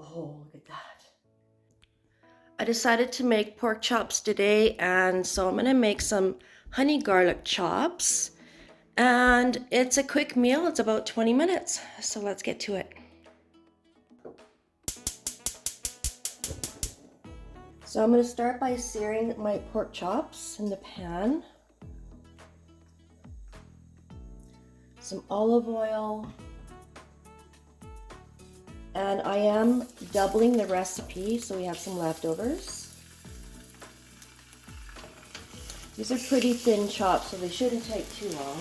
Oh, look at that. I decided to make pork chops today, and so I'm gonna make some honey garlic chops. And it's a quick meal, it's about 20 minutes. So let's get to it. So I'm gonna start by searing my pork chops in the pan. Some olive oil. And I am doubling the recipe so we have some leftovers. These are pretty thin chops, so they shouldn't take too long.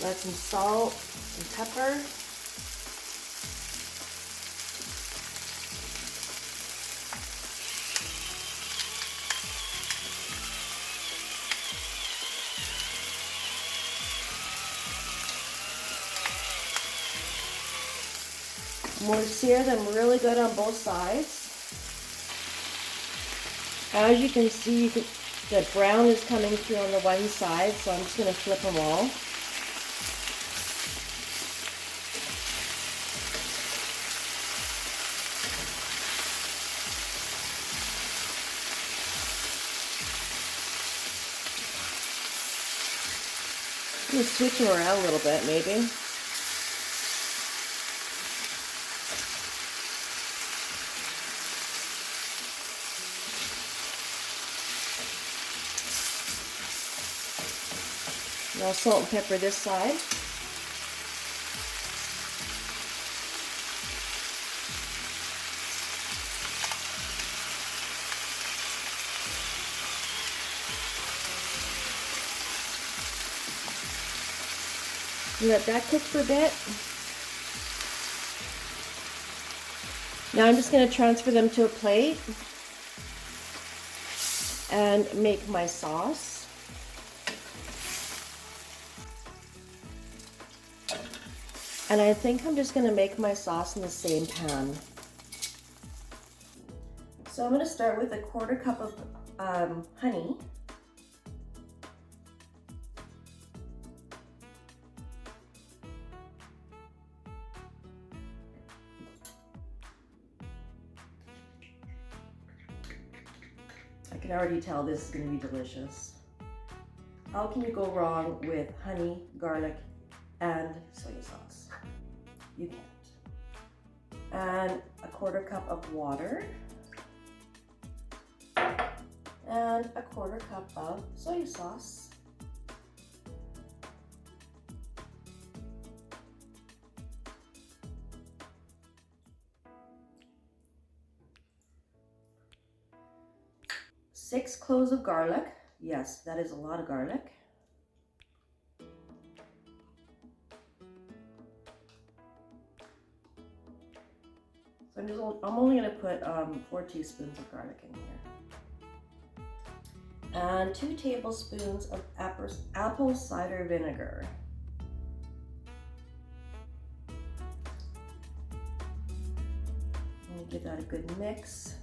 Add some salt and pepper. I'm going to sear them really good on both sides. As you can see, the brown is coming through on the one side, so I'm just going to flip them all. I'm going to switch them around a little bit, maybe. And I'll salt and pepper this side. Let that cook for a bit. Now I'm just going to transfer them to a plate and make my sauce. And I think I'm just going to make my sauce in the same pan. So I'm going to start with a 1/4 cup of honey. I can already tell this is going to be delicious. How can you go wrong with honey, garlic, and soy sauce? You can't. And a 1/4 cup of water. And a 1/4 cup of soy sauce. Six cloves of garlic. Yes, that is a lot of garlic. So I'm only going to put 4 teaspoons of garlic in here. And 2 tablespoons of apple cider vinegar. I'm going to give that a good mix.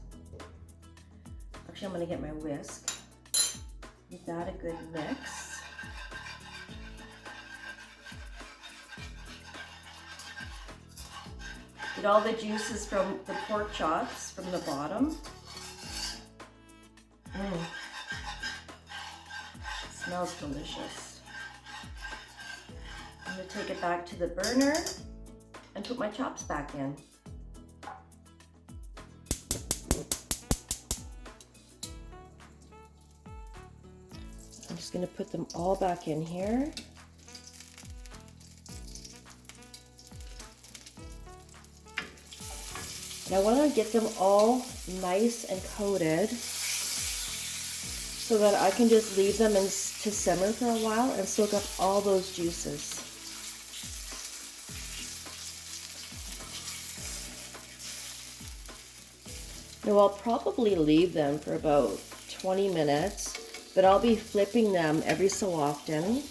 Actually, I'm going to get my whisk. Give that a good mix. Get all the juices from the pork chops from the bottom. Smells delicious. I'm going to take it back to the burner and put my chops back in. I'm just going to put them all back in here. And I want to get them all nice and coated so that I can just leave them to simmer for a while and soak up all those juices. Now I'll probably leave them for about 20 minutes, but I'll be flipping them every so often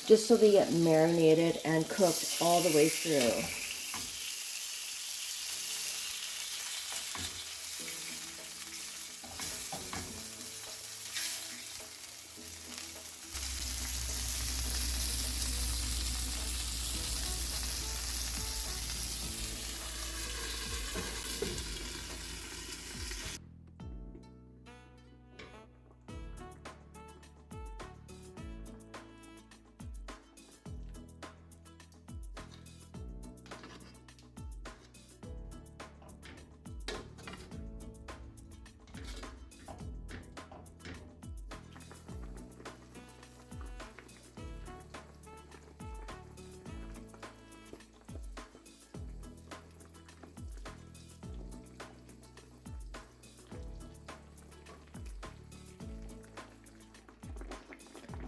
just so they get marinated and cooked all the way through.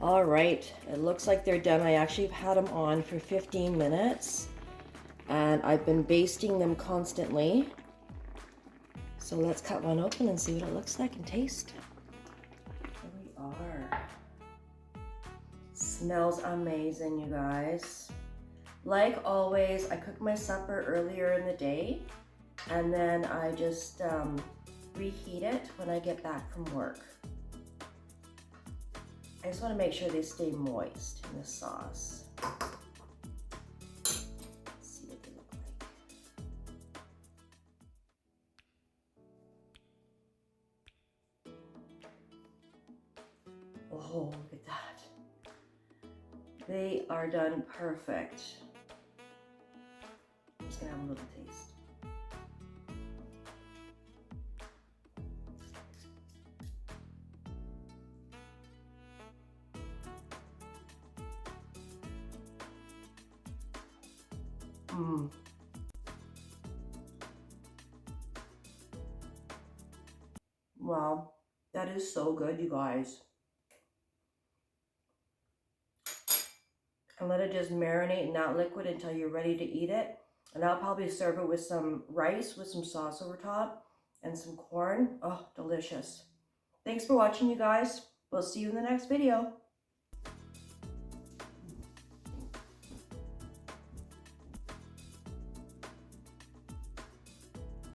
All right, it looks like they're done. I actually have had them on for 15 minutes and I've been basting them constantly. So let's cut one open and see what it looks like and taste. Here we are. Smells amazing, you guys. Like always, I cook my supper earlier in the day and then I just reheat it when I get back from work. I just want to make sure they stay moist in the sauce. Let's see what they look like. Oh, look at that. They are done perfect. I'm just gonna have a little taste. Mmm. Wow, that is so good, you guys. And let it just marinate in that liquid until you're ready to eat it. And I'll probably serve it with some rice with some sauce over top and some corn. Oh, delicious. Thanks for watching, you guys. We'll see you in the next video.